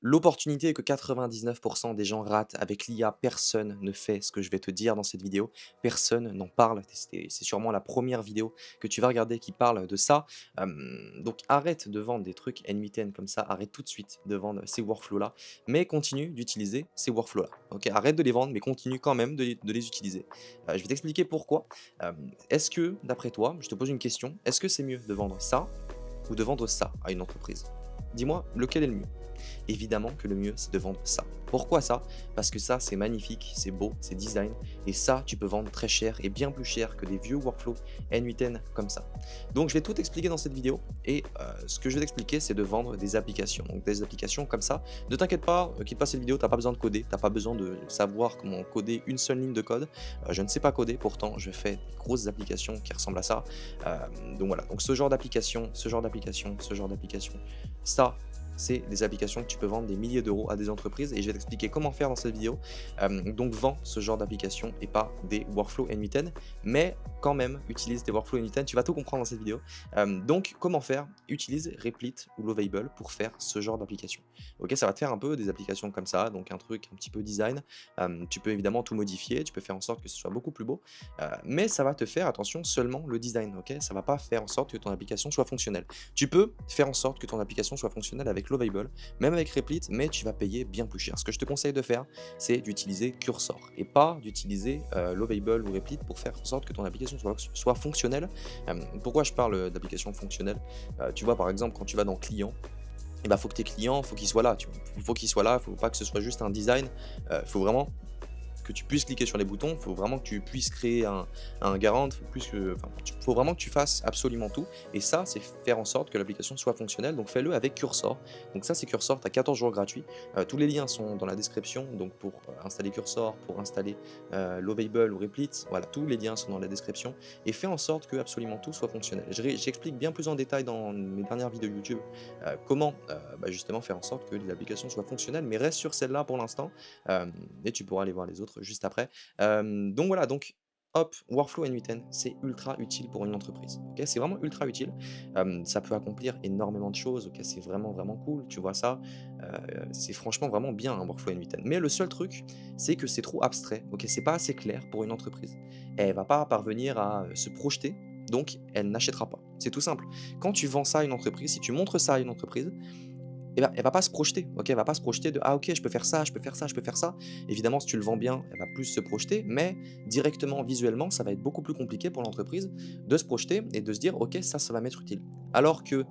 L'opportunité que 99% des gens ratent avec l'IA, personne ne fait ce que je vais te dire dans cette vidéo. Personne n'en parle. C'est sûrement la première vidéo que tu vas regarder qui parle de ça. Donc arrête de vendre des trucs N8N comme ça. Arrête tout de suite de vendre ces workflows-là. Mais continue d'utiliser ces workflows-là. Ok, arrête de les vendre, mais continue quand même de les utiliser. Je vais t'expliquer pourquoi. Est-ce que, d'après toi, je te pose une question, est-ce que c'est mieux de vendre ça ou de vendre ça à une entreprise? Dis-moi, lequel est le mieux? Évidemment que le mieux, c'est de vendre ça. Pourquoi ça? Parce que ça, c'est magnifique, c'est beau, c'est design, et ça, tu peux vendre très cher et bien plus cher que des vieux workflows N8N comme ça. Donc, je vais tout expliquer dans cette vidéo, et ce que je vais t'expliquer, c'est de vendre des applications. Donc, des applications comme ça. Ne t'inquiète pas, quitte pas cette vidéo, t'as pas besoin de coder, t'as pas besoin de savoir comment coder une seule ligne de code. Je ne sais pas coder, pourtant, je fais des grosses applications qui ressemblent à ça. Donc voilà, donc ce genre d'application, ce genre d'application, ce genre d'application, ça, c'est des applications que tu peux vendre des milliers d'euros à des entreprises et je vais t'expliquer comment faire dans cette vidéo. Donc vends ce genre d'application et pas des workflows N8N, mais quand même utilise des workflows N8N, tu vas tout comprendre dans cette vidéo. Donc comment faire? Utilise Replit ou Lovable pour faire ce genre d'application. Ok, ça va te faire un peu des applications comme ça, donc un truc un petit peu design. Tu peux évidemment tout modifier, tu peux faire en sorte que ce soit beaucoup plus beau, mais ça va te faire, attention, seulement le design, ok? Ça va pas faire en sorte que ton application soit fonctionnelle. Tu peux faire en sorte que ton application soit fonctionnelle avec Lovable, même avec Replit, mais tu vas payer bien plus cher. Ce que je te conseille de faire, c'est d'utiliser Cursor et pas d'utiliser Lovable ou Replit pour faire en sorte que ton application soit fonctionnelle. Pourquoi je parle d'application fonctionnelle? Tu vois, par exemple, quand tu vas dans Client, il faut que tes clients, faut qu'ils soient là. Il faut qu'ils soient là, il faut pas que ce soit juste un design. Il faut vraiment que tu puisses cliquer sur les boutons, il faut vraiment que tu puisses créer un garant, faut vraiment que tu fasses absolument tout. Et ça, c'est faire en sorte que l'application soit fonctionnelle. Donc fais-le avec Cursor. Donc ça, c'est Cursor, tu as 14 jours gratuits. Tous les liens sont dans la description. Donc pour installer Cursor, pour installer Lovable ou Replit, voilà, tous les liens sont dans la description. Et fais en sorte que absolument tout soit fonctionnel. J'explique bien plus en détail dans mes dernières vidéos YouTube comment justement faire en sorte que l'application soit fonctionnelle. Mais reste sur celle-là pour l'instant. Et tu pourras aller voir les autres juste après. Donc voilà, donc hop, Workflow N8N, c'est ultra utile pour une entreprise. Ok, c'est vraiment ultra utile. Ça peut accomplir énormément de choses. Ok, c'est vraiment vraiment cool. Tu vois ça, c'est franchement vraiment bien un Workflow N8N. Mais le seul truc, c'est que c'est trop abstrait. Ok, c'est pas assez clair pour une entreprise. Elle va pas parvenir à se projeter. Donc, elle n'achètera pas. C'est tout simple. Quand tu vends ça à une entreprise, si tu montres ça à une entreprise, elle va pas se projeter, OK? Elle va pas se projeter de: «Ah OK, je peux faire ça, je peux faire ça, je peux faire ça». Évidemment, si tu le vends bien, elle va plus se projeter, mais directement, visuellement, ça va être beaucoup plus compliqué pour l'entreprise de se projeter et de se dire: «OK, ça va m'être utile». Alors que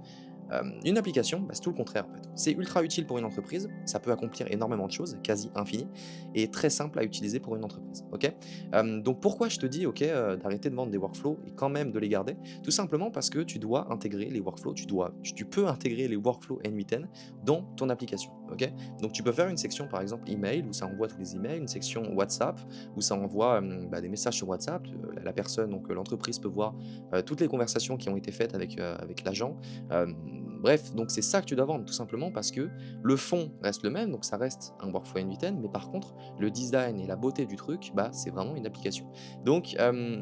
une application, c'est tout le contraire en fait. C'est ultra utile pour une entreprise, ça peut accomplir énormément de choses, quasi infinies, et très simple à utiliser pour une entreprise. Ok. Donc pourquoi je te dis ok d'arrêter de vendre des workflows et quand même de les garder? Tout simplement parce que tu dois intégrer les workflows, tu peux intégrer les workflows N8N dans ton application. Ok. Donc tu peux faire une section par exemple email où ça envoie tous les emails, une section WhatsApp où ça envoie des messages sur WhatsApp. La personne, donc l'entreprise peut voir toutes les conversations qui ont été faites avec l'agent. Bref, donc c'est ça que tu dois vendre tout simplement parce que le fond reste le même, donc ça reste un workflow N8N, mais par contre, le design et la beauté du truc, c'est vraiment une application. Donc,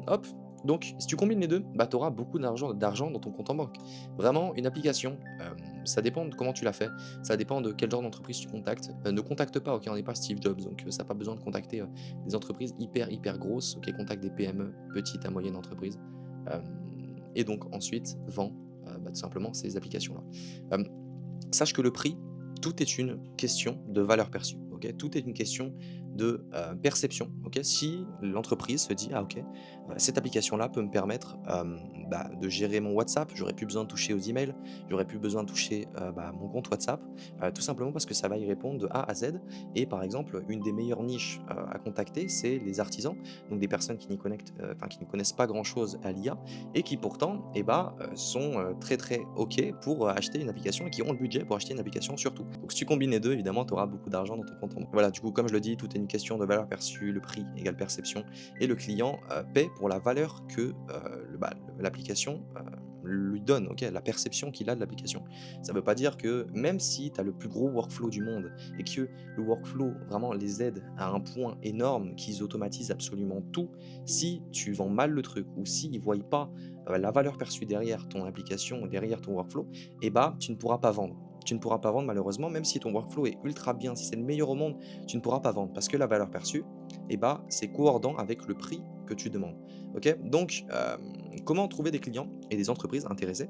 hop, donc si tu combines les deux, tu auras beaucoup d'argent dans ton compte en banque. Vraiment, une application, ça dépend de comment tu l'as fait, ça dépend de quel genre d'entreprise tu contactes. Ne contacte pas, ok, on n'est pas Steve Jobs, donc ça n'a pas besoin de contacter des entreprises hyper grosses, ok, contacte des PME, petites à moyennes entreprises. Euh, et donc ensuite, vends tout simplement ces applications-là. Hem, Sache que le prix, tout est une question de valeur perçue, OK? Tout est une question de, perception, OK? Si l'entreprise se dit: «Ah OK, cette application-là peut me permettre, de gérer mon WhatsApp, j'aurais plus besoin de toucher aux emails, j'aurais plus besoin de toucher, à mon compte WhatsApp», tout simplement parce que ça va y répondre de A à Z et par exemple, une des meilleures niches, à contacter, c'est les artisans, donc des personnes qui ne connaissent pas grand-chose à l'IA et qui pourtant, sont, très OK pour, acheter une application et qui ont le budget pour acheter une application surtout. Donc si tu combines les 2, évidemment, tu auras beaucoup d'argent dans ton compte en banque. Voilà, du coup, comme je le dis, tout est une question de valeur perçue, le prix égale perception et le client, paie pour la valeur que, l'application, lui donne, OK? La perception qu'il a de l'application. Ça ne veut pas dire que même si tu as le plus gros workflow du monde et que le workflow vraiment les aide à un point énorme, qu'ils automatisent absolument tout, si tu vends mal le truc ou s'ils ne voient pas la valeur perçue derrière ton application ou derrière ton workflow, tu ne pourras pas vendre. tu ne pourras pas vendre malheureusement, même si ton workflow est ultra bien, si c'est le meilleur au monde, tu ne pourras pas vendre parce que la valeur perçue, eh bah, c'est coordonné avec le prix que tu demandes. OK? Donc, comment trouver des clients et des entreprises intéressées?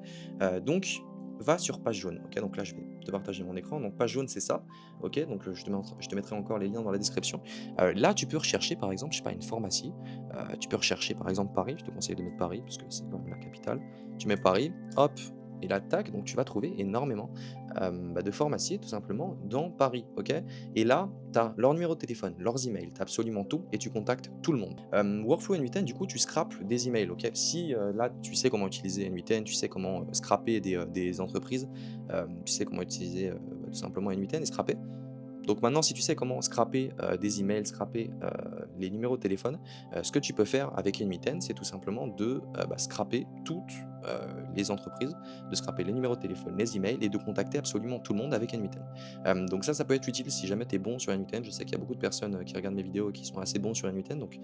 Donc, va sur Page Jaune. OK? Donc là, je vais te partager mon écran. Donc Page Jaune, c'est ça. OK? Donc, je te mettrai encore les liens dans la description. Là, tu peux rechercher, par exemple, je sais pas, une pharmacie. Tu peux rechercher, par exemple, Paris. Je te conseille de mettre Paris parce que c'est quand même la capitale. Tu mets Paris, hop, et là, tac, donc tu vas trouver énormément de pharmacies, tout simplement, dans Paris, OK? Et là, tu as leur numéro de téléphone, leurs emails, tu as absolument tout et tu contactes tout le monde. Workflow N8N, du coup, tu scrapes des emails, OK? Si là, tu sais comment utiliser N8N, tu sais comment scraper des entreprises, tu sais comment utiliser tout simplement N8N et scraper. Donc maintenant, si tu sais comment scraper des emails, scraper les numéros de téléphone, ce que tu peux faire avec N8N, c'est tout simplement de scraper toutes les entreprises, de scraper les numéros de téléphone, les emails et de contacter absolument tout le monde avec N8N. Donc ça peut être utile si jamais tu es bon sur N8N. Je sais qu'il y a beaucoup de personnes qui regardent mes vidéos et qui sont assez bons sur N8N. Donc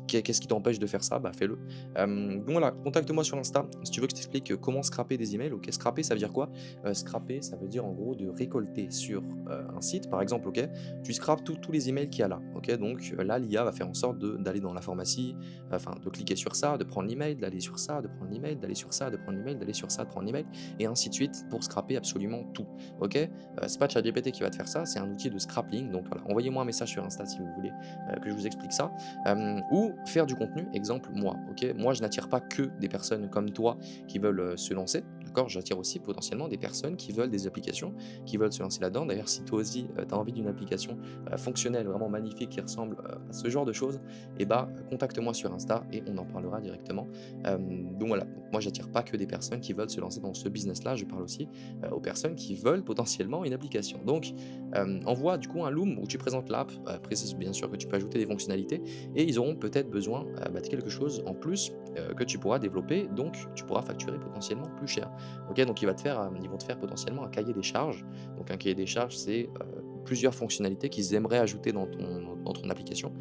qu'est-ce qui t'empêche de faire ça? Bah fais-le. Donc voilà, contacte-moi sur Insta si tu veux que je t'explique comment scraper des emails. Ok, scraper, ça veut dire quoi? Scraper, ça veut dire en gros de récolter sur un site, par exemple, ok, tu scrapes tous les emails qu'il y a là, ok, donc là, l'IA va faire en sorte d'aller dans la pharmacie, enfin, de cliquer sur ça, de prendre l'email, d'aller sur ça, de prendre l'email, d'aller sur ça, de prendre l'email, d'aller sur ça, de prendre l'email, et ainsi de suite pour scraper absolument tout, ok. C'est pas ChatGPT qui va te faire ça, c'est un outil de scrapping, donc voilà, envoyez-moi un message sur Insta si vous voulez que je vous explique ça, ou faire du contenu, exemple moi, ok, moi je n'attire pas que des personnes comme toi qui veulent se lancer, d'accord, j'attire aussi potentiellement des personnes qui veulent des applications, qui veulent se lancer là-dedans. D'ailleurs, si toi aussi, tu as envie d'une application fonctionnelle, vraiment magnifique, qui ressemble à ce genre de choses, et bah, contacte-moi sur Insta et on en parlera directement. Donc voilà, donc moi j'attire pas que des personnes qui veulent se lancer dans ce business-là, je parle aussi aux personnes qui veulent potentiellement une application. Donc, envoie du coup un Loom où tu présentes l'app, précise bien sûr que tu peux ajouter des fonctionnalités et ils auront peut-être besoin de quelque chose en plus que tu pourras développer, donc tu pourras facturer potentiellement plus cher. OK, donc ils vont te faire potentiellement un cahier des charges. Donc un cahier des charges, c'est, plusieurs fonctionnalités qu'ils aimeraient ajouter dans ton application,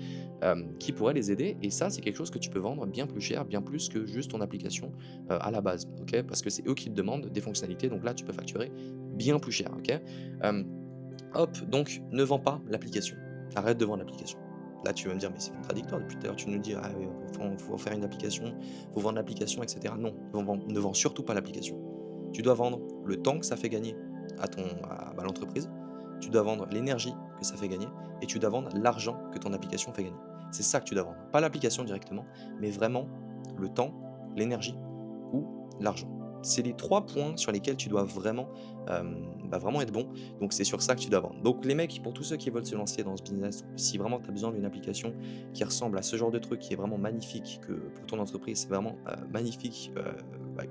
qui pourraient les aider et ça, c'est quelque chose que tu peux vendre bien plus cher, bien plus que juste ton application, à la base, OK? Parce que c'est eux qui te demandent des fonctionnalités, donc là, tu peux facturer bien plus cher, OK? Hem, hop, donc ne vends pas l'application. Arrête de vendre l'application. Là, tu vas me dire: «Mais c'est contradictoire, depuis tout à l'heure, tu nous dis: "Ah oui, faut faire une application, faut vendre l'application et cetera"». Non, ne vends surtout pas l'application. Tu dois vendre le temps que ça fait gagner à l'entreprise, tu dois vendre l'énergie que ça fait gagner et tu dois vendre l'argent que ton application fait gagner. C'est ça que tu dois vendre. Pas l'application directement, mais vraiment le temps, l'énergie ou l'argent. C'est les 3 points sur lesquels tu dois vraiment, vraiment être bon. Donc c'est sur ça que tu dois vendre. Donc les mecs, pour tous ceux qui veulent se lancer dans ce business, si vraiment tu as besoin d'une application qui ressemble à ce genre de truc, qui est vraiment magnifique, que pour ton entreprise, c'est vraiment, magnifique,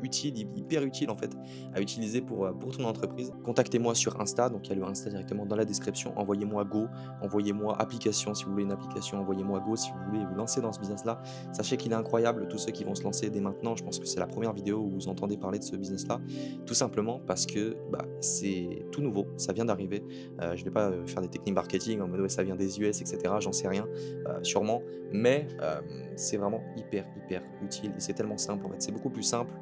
utile, hyper utile en fait, à utiliser pour ton entreprise, contactez-moi sur Insta, donc il y a le Insta directement dans la description. Envoyez-moi go, envoyez-moi application si vous voulez une application, envoyez-moi go si vous voulez vous lancer dans ce business-là. Sachez qu'il est incroyable, tous ceux qui vont se lancer dès maintenant, je pense que c'est la première vidéo où vous entendez parler de ce business-là, tout simplement parce que c'est tout nouveau, ça vient d'arriver. Je vais pas faire des techniques marketing en mode ouais, ça vient des US, etc. J'en sais rien, sûrement, mais c'est vraiment hyper, hyper utile et c'est tellement simple en fait. C'est beaucoup plus simple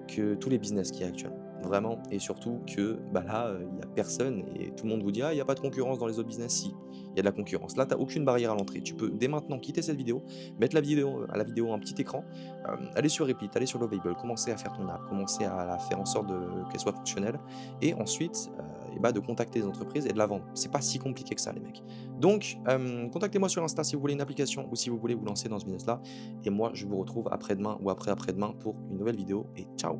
que tous les business qu'il y a actuellement. Vraiment, et surtout que là, il n'y a personne et tout le monde vous dit: «Ah, il y a pas de concurrence dans les autres business». Si, il y a de la concurrence. Là, tu as aucune barrière à l'entrée. Tu peux dès maintenant quitter cette vidéo, mettre la vidéo un petit écran, aller sur Repeat, aller sur Lovable, commencer à faire ton app, commencer à la faire en sorte qu'elle soit fonctionnelle et ensuite, de contacter les entreprises et de la vendre. C'est pas si compliqué que ça les mecs. Donc, contactez-moi sur Insta si vous voulez une application ou si vous voulez vous lancer dans ce business-là et moi je vous retrouve après-demain ou après-après-demain pour une nouvelle vidéo et ciao!